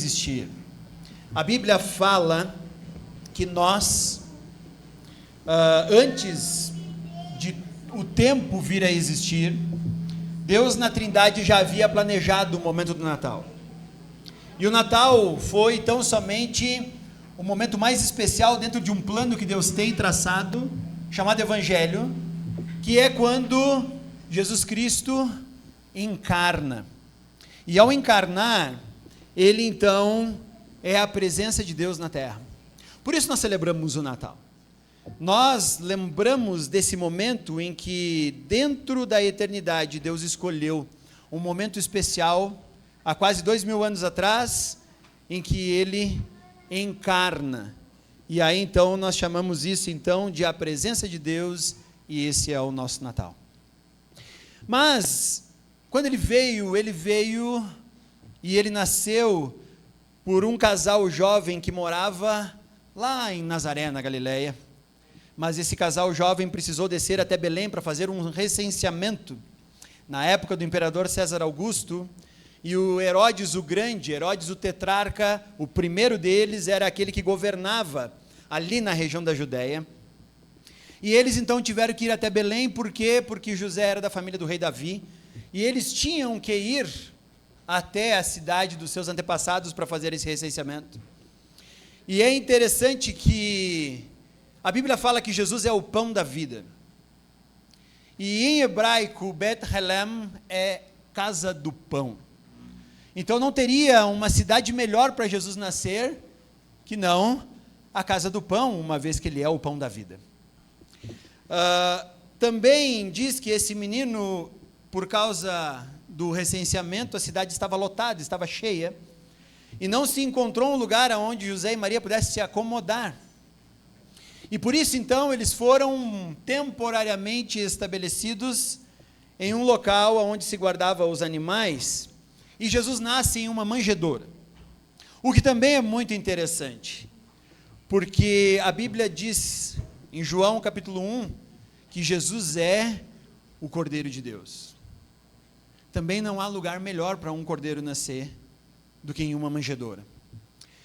existir. A Bíblia fala que nós, antes de o tempo vir a existir, Deus na Trindade já havia planejado o momento do Natal. E o Natal foi tão somente o momento mais especial dentro de um plano que Deus tem traçado, chamado Evangelho, que é quando Jesus Cristo encarna. E ao encarnar, ele então é a presença de Deus na terra. Por isso nós celebramos o Natal. Nós lembramos desse momento em que, dentro da eternidade, Deus escolheu um momento especial, há quase 2000 anos atrás, em que ele encarna. E aí então nós chamamos isso então de a presença de Deus, e esse é o nosso Natal. Mas, quando ele veio e ele nasceu por um casal jovem que morava lá em Nazaré, na Galileia. Mas esse casal jovem precisou descer até Belém para fazer um recenseamento. Na época do imperador César Augusto, e o Herodes o Grande, Herodes o tetrarca, o primeiro deles era aquele que governava ali na região da Judéia. E eles então tiveram que ir até Belém, por quê? Porque José era da família do rei Davi, e eles tinham que ir até a cidade dos seus antepassados para fazer esse recenseamento. E é interessante que a Bíblia fala que Jesus é o pão da vida. E em hebraico, Beth-Helem é casa do pão. Então não teria uma cidade melhor para Jesus nascer que não a casa do pão, uma vez que ele é o pão da vida. Também diz que esse menino, por causa do recenseamento, a cidade estava lotada, estava cheia, e não se encontrou um lugar onde José e Maria pudessem se acomodar. E por isso, então, eles foram temporariamente estabelecidos em um local onde se guardava os animais, e Jesus nasce em uma manjedoura. O que também é muito interessante, porque a Bíblia diz, em João capítulo 1, que Jesus é o Cordeiro de Deus. Também não há lugar melhor para um cordeiro nascer do que em uma manjedoura.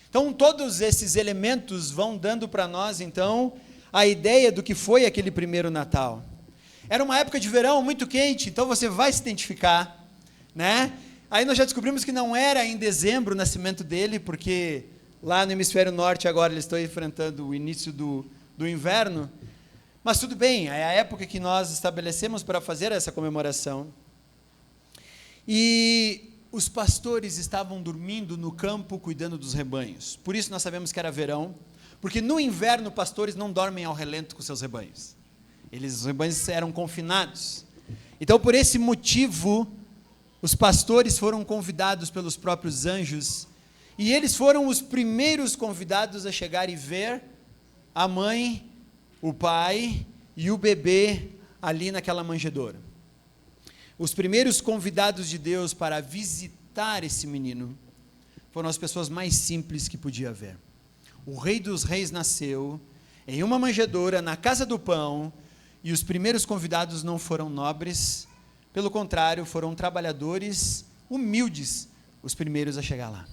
Então, todos esses elementos vão dando para nós, então, a ideia do que foi aquele primeiro Natal. Era uma época de verão muito quente, então você vai se identificar, né? Aí nós já descobrimos que não era em dezembro o nascimento dele, porque lá no hemisfério norte agora eles estão enfrentando o início do inverno, mas tudo bem, é a época que nós estabelecemos para fazer essa comemoração. E os pastores estavam dormindo no campo, cuidando dos rebanhos. Por isso nós sabemos que era verão, porque no inverno pastores não dormem ao relento com seus rebanhos. Os rebanhos eram confinados. Então, por esse motivo, os pastores foram convidados pelos próprios anjos, e eles foram os primeiros convidados a chegar e ver a mãe, o pai e o bebê ali naquela manjedoura. Os primeiros convidados de Deus para visitar esse menino foram as pessoas mais simples que podia haver. O Rei dos Reis nasceu em uma manjedoura, na casa do pão, e os primeiros convidados não foram nobres, pelo contrário, foram trabalhadores humildes, os primeiros a chegar lá.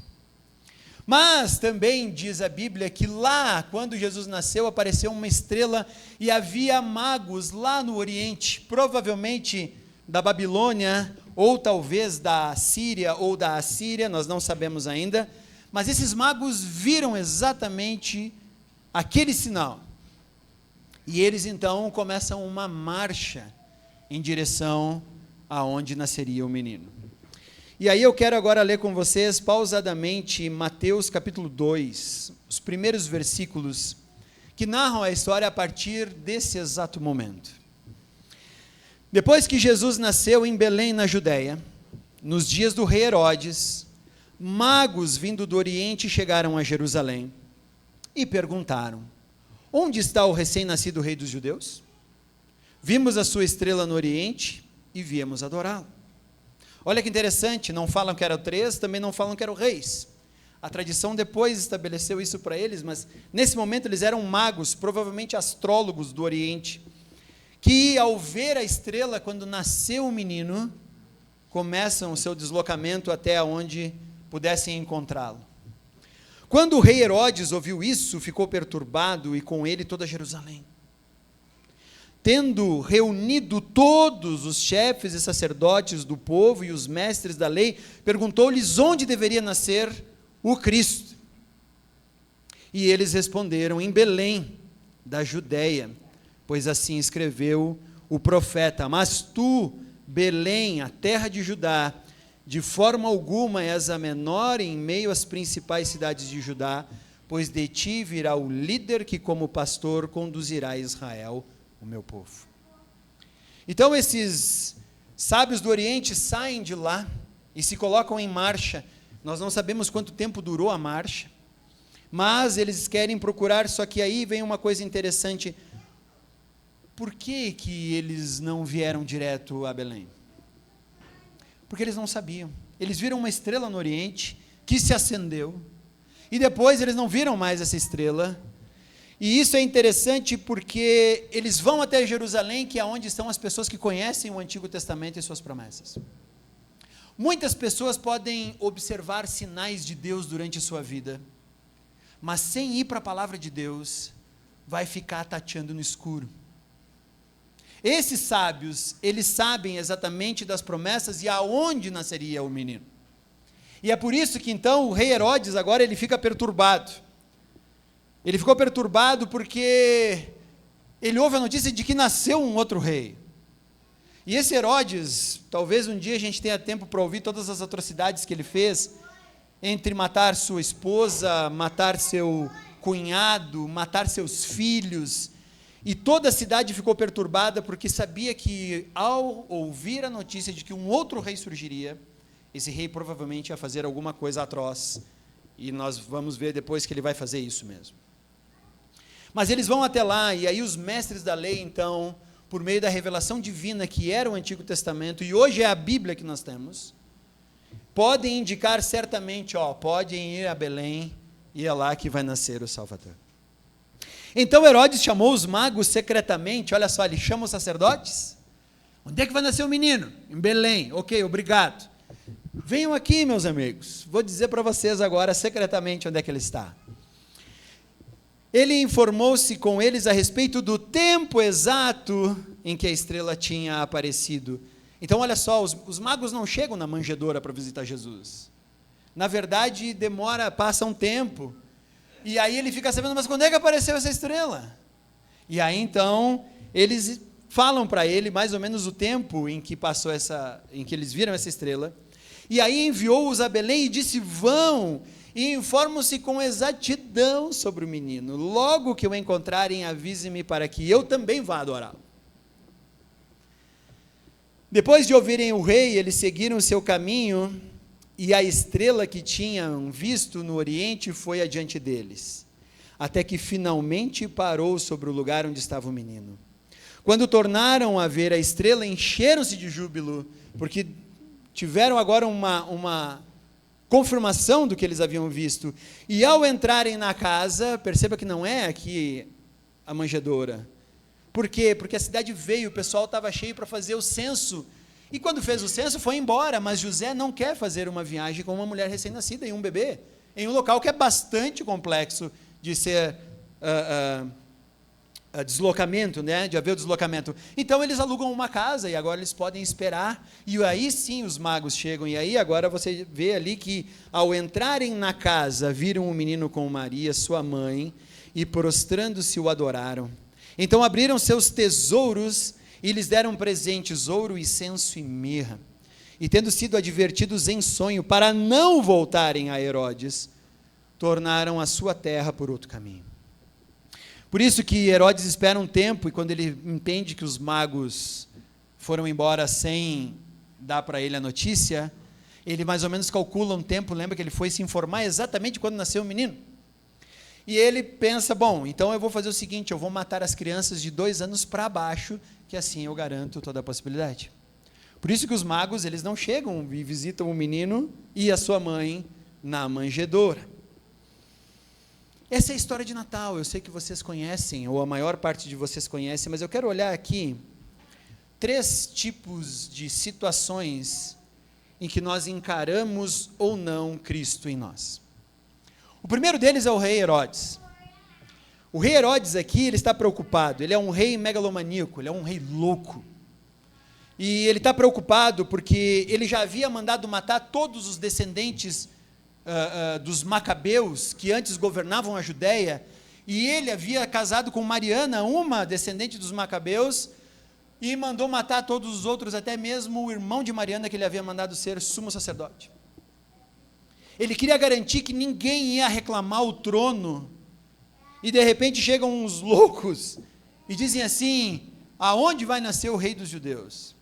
Mas também diz a Bíblia que lá, quando Jesus nasceu, apareceu uma estrela e havia magos lá no Oriente, provavelmente da Babilônia, ou talvez da Síria ou da Assíria, nós não sabemos ainda, mas esses magos viram exatamente aquele sinal, e eles então começam uma marcha em direção aonde nasceria o menino. E aí eu quero agora ler com vocês pausadamente Mateus capítulo 2, os primeiros versículos que narram a história a partir desse exato momento. Depois que Jesus nasceu em Belém, na Judéia, nos dias do rei Herodes, magos vindo do Oriente chegaram a Jerusalém e perguntaram: onde está o recém-nascido rei dos judeus? Vimos a sua estrela no Oriente e viemos adorá-lo. Olha que interessante, não falam que eram 3, também não falam que eram reis. A tradição depois estabeleceu isso para eles, mas nesse momento eles eram magos, provavelmente astrólogos do Oriente, que ao ver a estrela, quando nasceu o menino, começam o seu deslocamento até onde pudessem encontrá-lo. Quando o rei Herodes ouviu isso, ficou perturbado, e com ele toda Jerusalém. Tendo reunido todos os chefes e sacerdotes do povo e os mestres da lei, perguntou-lhes onde deveria nascer o Cristo. E eles responderam: em Belém, da Judéia, pois assim escreveu o profeta. Mas tu, Belém, a terra de Judá, de forma alguma és a menor em meio às principais cidades de Judá, pois de ti virá o líder que como pastor conduzirá a Israel, o meu povo. Então esses sábios do Oriente saem de lá e se colocam em marcha. Nós não sabemos quanto tempo durou a marcha, mas eles querem procurar, só que aí vem uma coisa interessante. Por que que eles não vieram direto a Belém? Porque eles não sabiam. Eles viram uma estrela no Oriente, que se acendeu, e depois eles não viram mais essa estrela. E isso é interessante porque eles vão até Jerusalém, que é onde estão as pessoas que conhecem o Antigo Testamento e suas promessas. Muitas pessoas podem observar sinais de Deus durante a sua vida, mas sem ir para a palavra de Deus, vai ficar tateando no escuro. Esses sábios, eles sabem exatamente das promessas e aonde nasceria o menino. E é por isso que então o rei Herodes agora ele fica perturbado. Ele ficou perturbado porque ele ouve a notícia de que nasceu um outro rei. E esse Herodes, talvez um dia a gente tenha tempo para ouvir todas as atrocidades que ele fez, entre matar sua esposa, matar seu cunhado, matar seus filhos. E toda a cidade ficou perturbada porque sabia que ao ouvir a notícia de que um outro rei surgiria, esse rei provavelmente ia fazer alguma coisa atroz. E nós vamos ver depois que ele vai fazer isso mesmo. Mas eles vão até lá, e aí os mestres da lei, então, por meio da revelação divina que era o Antigo Testamento, e hoje é a Bíblia que nós temos, podem indicar certamente, podem ir a Belém, e é lá que vai nascer o Salvador. Então Herodes chamou os magos secretamente, olha só, ele chama os sacerdotes. Onde é que vai nascer o menino? Em Belém. Ok, obrigado. Venham aqui, meus amigos, vou dizer para vocês agora secretamente onde é que ele está. Ele informou-se com eles a respeito do tempo exato em que a estrela tinha aparecido. Então olha só, os magos não chegam na manjedoura para visitar Jesus. Na verdade, passa um tempo. E aí ele fica sabendo, mas quando é que apareceu essa estrela? E aí então, eles falam para ele mais ou menos o tempo em que em que eles viram essa estrela. E aí enviou-os a Belém e disse: vão e informam-se com exatidão sobre o menino. Logo que o encontrarem, avise-me para que eu também vá adorá-lo. Depois de ouvirem o rei, eles seguiram o seu caminho, e a estrela que tinham visto no Oriente foi adiante deles, até que finalmente parou sobre o lugar onde estava o menino. Quando tornaram a ver a estrela, encheram-se de júbilo, porque tiveram agora uma confirmação do que eles haviam visto. E ao entrarem na casa, perceba que não é aqui a manjedoura. Por quê? Porque a cidade veio, o pessoal estava cheio para fazer o censo. E quando fez o censo, foi embora, mas José não quer fazer uma viagem com uma mulher recém-nascida e um bebê, em um local que é bastante complexo de ser deslocamento, né? De haver o deslocamento. Então eles alugam uma casa e agora eles podem esperar, e aí sim os magos chegam, e aí agora você vê ali que ao entrarem na casa, viram o menino com Maria, sua mãe, e prostrando-se o adoraram. Então abriram seus tesouros e lhes deram presentes, ouro, incenso e mirra. E tendo sido advertidos em sonho para não voltarem a Herodes, tornaram a sua terra por outro caminho. Por isso que Herodes espera um tempo, e quando ele entende que os magos foram embora sem dar para ele a notícia, ele mais ou menos calcula um tempo, lembra que ele foi se informar exatamente quando nasceu o menino. E ele pensa, bom, então eu vou fazer o seguinte, eu vou matar as crianças de 2 anos para baixo, que assim eu garanto toda a possibilidade. Por isso que os magos, eles não chegam e visitam o menino e a sua mãe na manjedoura. Essa é a história de Natal, eu sei que vocês conhecem, ou a maior parte de vocês conhece, mas eu quero olhar aqui 3 tipos de situações em que nós encaramos ou não Cristo em nós. O O primeiro deles é o rei Herodes. O rei Herodes aqui, ele está preocupado, ele é um rei megalomaníaco, ele é um rei louco. E ele está preocupado porque ele já havia mandado matar todos os descendentes dos macabeus, que antes governavam a Judéia, e ele havia casado com Mariana, uma descendente dos macabeus, e mandou matar todos os outros, até mesmo o irmão de Mariana, que ele havia mandado ser sumo sacerdote. Ele queria garantir que ninguém ia reclamar o trono, e de repente chegam uns loucos, e dizem assim: aonde vai nascer o rei dos judeus?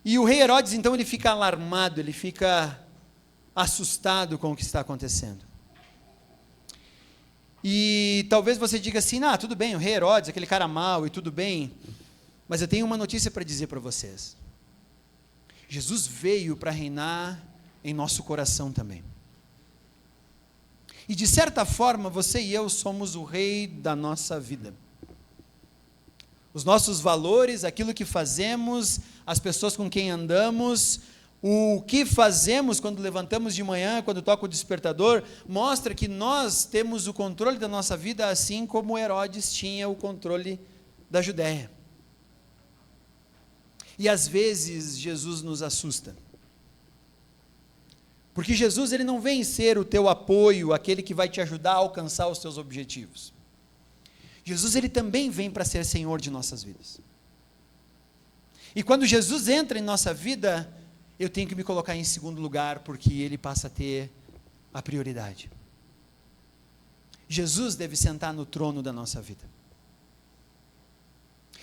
E o rei Herodes, então, ele fica alarmado, ele fica assustado com o que está acontecendo. E talvez você diga assim: tudo bem, o rei Herodes, aquele cara mau, e tudo bem, mas eu tenho uma notícia para dizer para vocês. Jesus veio para reinar em nosso coração também. E de certa forma, você e eu somos o rei da nossa vida. Os nossos valores, aquilo que fazemos, as pessoas com quem andamos, o que fazemos quando levantamos de manhã, quando toca o despertador, mostra que nós temos o controle da nossa vida, assim como Herodes tinha o controle da Judéia. E às vezes Jesus nos assusta. Porque Jesus, ele não vem ser o teu apoio, aquele que vai te ajudar a alcançar os teus objetivos. Jesus, ele também vem para ser Senhor de nossas vidas. E quando Jesus entra em nossa vida, eu tenho que me colocar em segundo lugar, porque ele passa a ter a prioridade. Jesus deve sentar no trono da nossa vida.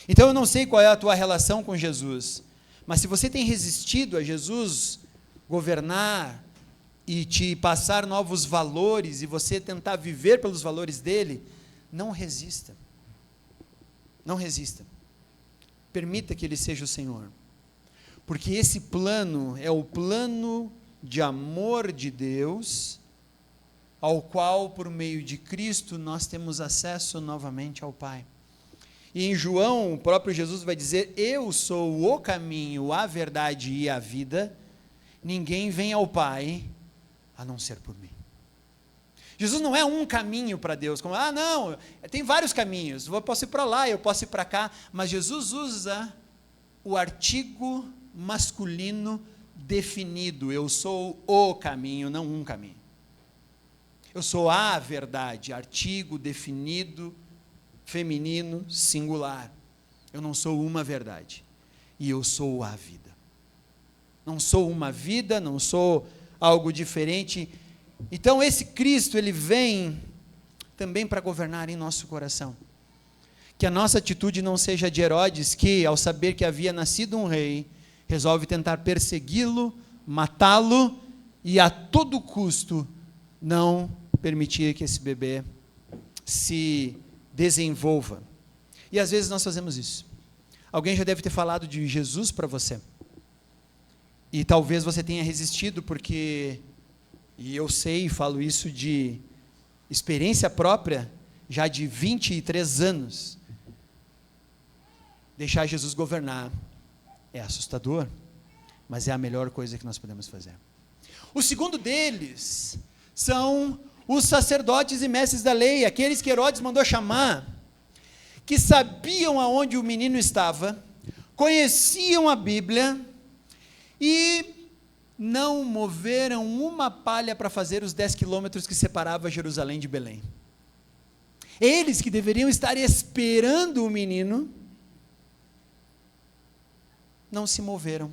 Então eu não sei qual é a tua relação com Jesus, mas se você tem resistido a Jesus governar e te passar novos valores, e você tentar viver pelos valores dele, não resista. Não resista. Permita que ele seja o Senhor. Porque esse plano é o plano de amor de Deus, ao qual, por meio de Cristo, nós temos acesso novamente ao Pai. E em João, o próprio Jesus vai dizer: eu sou o caminho, a verdade e a vida, ninguém vem ao Pai, a não ser por mim. Jesus não é um caminho para Deus, como, não, tem vários caminhos, eu posso ir para lá, eu posso ir para cá, mas Jesus usa o artigo masculino definido: eu sou o caminho, não um caminho. Eu sou a verdade, artigo definido, feminino, singular. Eu não sou uma verdade, e eu sou a vida. Não sou uma vida, não sou algo diferente. Então esse Cristo, ele vem também para governar em nosso coração. Que a nossa atitude não seja de Herodes, que ao saber que havia nascido um rei, resolve tentar persegui-lo, matá-lo, e a todo custo não permitir que esse bebê se desenvolva. E às vezes nós fazemos isso. Alguém já deve ter falado de Jesus para você, e talvez você tenha resistido, porque, e eu sei, falo isso de experiência própria, já de 23 anos, deixar Jesus governar é assustador, mas é a melhor coisa que nós podemos fazer. O segundo deles são os sacerdotes e mestres da lei, aqueles que Herodes mandou chamar, que sabiam aonde o menino estava, conheciam a Bíblia, e não moveram uma palha para fazer os 10 quilômetros que separava Jerusalém de Belém. Eles que deveriam estar esperando o menino, não se moveram,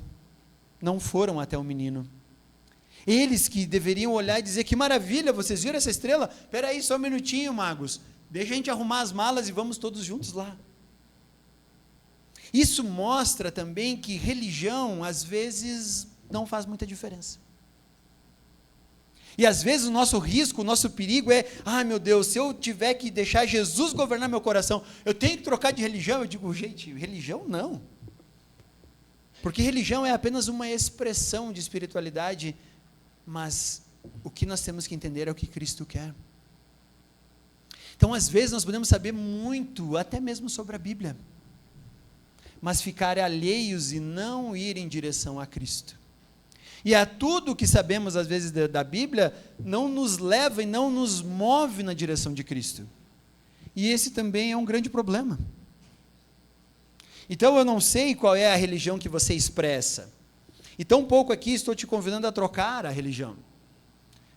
não foram até o menino. Eles que deveriam olhar e dizer: que maravilha, vocês viram essa estrela? Espera aí só um minutinho, magos, deixa a gente arrumar as malas e vamos todos juntos lá. Isso mostra também que religião, às vezes, não faz muita diferença. E às vezes o nosso risco, o nosso perigo é: meu Deus, se eu tiver que deixar Jesus governar meu coração, eu tenho que trocar de religião. Eu digo: gente, religião não. Porque religião é apenas uma expressão de espiritualidade, mas o que nós temos que entender é o que Cristo quer. Então, às vezes, nós podemos saber muito, até mesmo sobre a Bíblia, mas ficar alheios e não ir em direção a Cristo. E a tudo que sabemos, às vezes, da Bíblia, não nos leva e não nos move na direção de Cristo. E esse também é um grande problema. Então, eu não sei qual é a religião que você expressa. E tão pouco aqui estou te convidando a trocar a religião.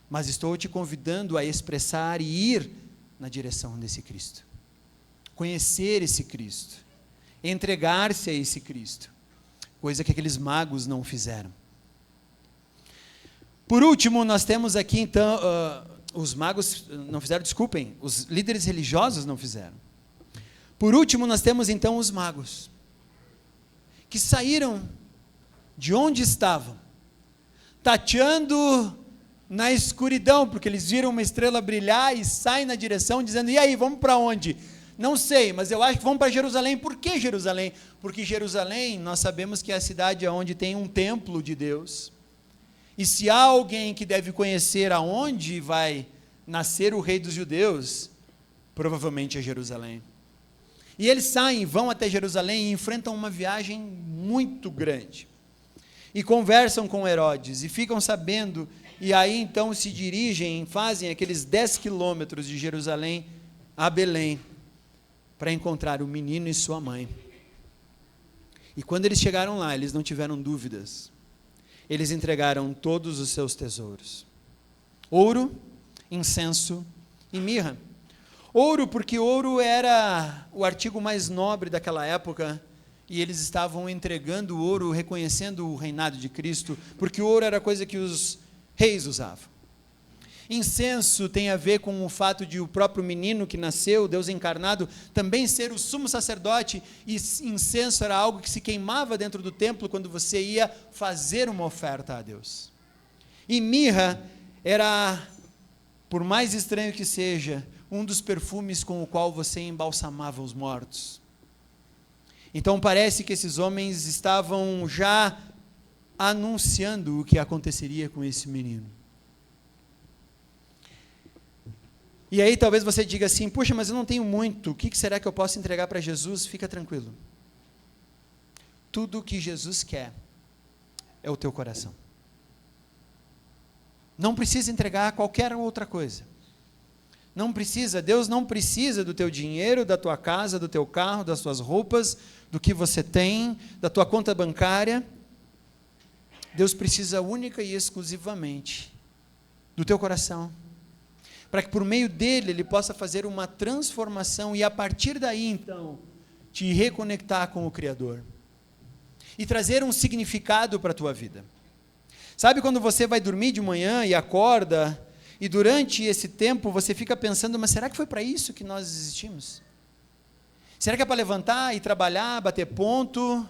Mas estou te convidando a expressar e ir na direção desse Cristo. Conhecer esse Cristo. Entregar-se a esse Cristo. Coisa que aqueles magos não fizeram. Por último, nós temos aqui, então, os magos não fizeram, desculpem, os líderes religiosos não fizeram. Por último, nós temos, então, os magos, que saíram de onde estavam, tateando na escuridão, porque eles viram uma estrela brilhar e saem na direção, dizendo, e aí, vamos para onde? Não sei, mas eu acho que vamos para Jerusalém. Por que Jerusalém? Porque Jerusalém, nós sabemos que é a cidade onde tem um templo de Deus. E se há alguém que deve conhecer aonde vai nascer o rei dos judeus, provavelmente é Jerusalém. E eles saem, vão até Jerusalém e enfrentam uma viagem muito grande. E conversam com Herodes e ficam sabendo, e aí então se dirigem, fazem aqueles 10 quilômetros de Jerusalém a Belém, para encontrar o menino e sua mãe. E quando eles chegaram lá, eles não tiveram dúvidas. Eles entregaram todos os seus tesouros: ouro, incenso e mirra. Ouro, porque ouro era o artigo mais nobre daquela época, e eles estavam entregando o ouro, reconhecendo o reinado de Cristo, porque o ouro era coisa que os reis usavam. Incenso tem a ver com o fato de o próprio menino que nasceu, Deus encarnado, também ser o sumo sacerdote, e incenso era algo que se queimava dentro do templo quando você ia fazer uma oferta a Deus. E mirra era, por mais estranho que seja, um dos perfumes com o qual você embalsamava os mortos. Então parece que esses homens estavam já anunciando o que aconteceria com esse menino. E aí talvez você diga assim, puxa, mas eu não tenho muito, o que será que eu posso entregar para Jesus? Fica tranquilo. Tudo o que Jesus quer é o teu coração. Não precisa entregar qualquer outra coisa. Não precisa, Deus não precisa do teu dinheiro, da tua casa, do teu carro, das tuas roupas, do que você tem, da tua conta bancária. Deus precisa única e exclusivamente do teu coração, para que por meio dele, ele possa fazer uma transformação e a partir daí, então, te reconectar com o Criador e trazer um significado para a tua vida. Sabe quando você vai dormir de manhã e acorda, e durante esse tempo você fica pensando, mas será que foi para isso que nós existimos? Será que é para levantar e trabalhar, bater ponto,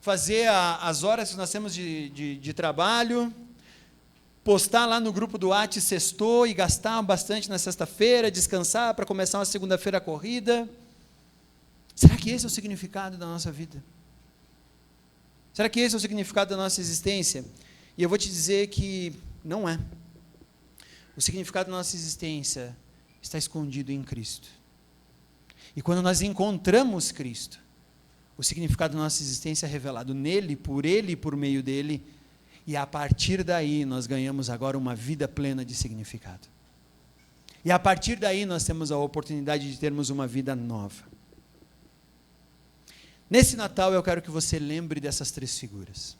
fazer as horas que nós temos de trabalho, postar lá no grupo do WhatsApp sextou e gastar bastante na sexta-feira, descansar para começar uma segunda-feira corrida? Será que esse é o significado da nossa vida? Será que esse é o significado da nossa existência? E eu vou te dizer que não é. O significado da nossa existência está escondido em Cristo. E quando nós encontramos Cristo, o significado da nossa existência é revelado nele, por ele e por meio dele, e a partir daí nós ganhamos agora uma vida plena de significado. E a partir daí nós temos a oportunidade de termos uma vida nova. Nesse Natal eu quero que você lembre dessas três figuras.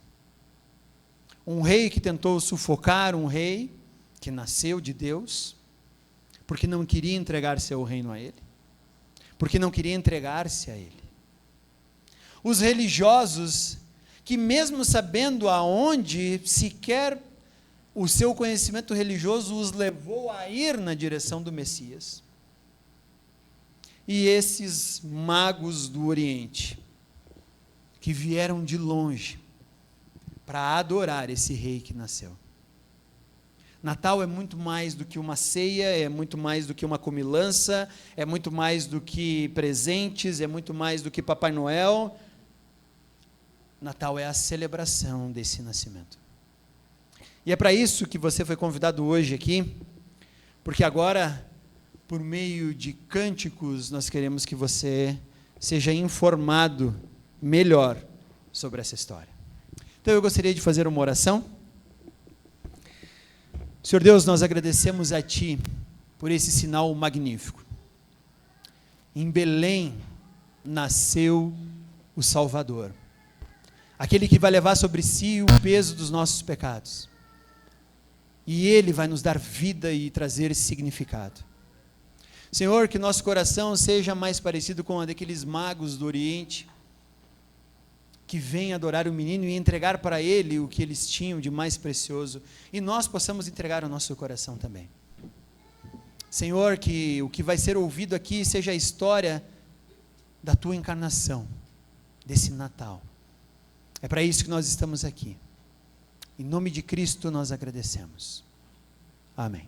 Um rei que tentou sufocar um rei que nasceu de Deus, porque não queria entregar seu reino a ele, porque não queria entregar-se a ele. Os religiosos que mesmo sabendo aonde, sequer o seu conhecimento religioso os levou a ir na direção do Messias. E esses magos do Oriente, que vieram de longe, para adorar esse rei que nasceu. Natal é muito mais do que uma ceia, é muito mais do que uma comilança, é muito mais do que presentes, é muito mais do que Papai Noel. Natal é a celebração desse nascimento. E é para isso que você foi convidado hoje aqui, porque agora, por meio de cânticos, nós queremos que você seja informado melhor sobre essa história. Então eu gostaria de fazer uma oração, Senhor Deus, nós agradecemos a Ti por esse sinal magnífico. Em Belém nasceu o Salvador, aquele que vai levar sobre si o peso dos nossos pecados. E Ele vai nos dar vida e trazer esse significado. Senhor, que nosso coração seja mais parecido com o daqueles magos do Oriente, que vêm adorar o menino e entregar para ele o que eles tinham de mais precioso, e nós possamos entregar o nosso coração também. Senhor, que o que vai ser ouvido aqui seja a história da Tua encarnação, desse Natal. É para isso que nós estamos aqui. Em nome de Cristo nós agradecemos. Amém.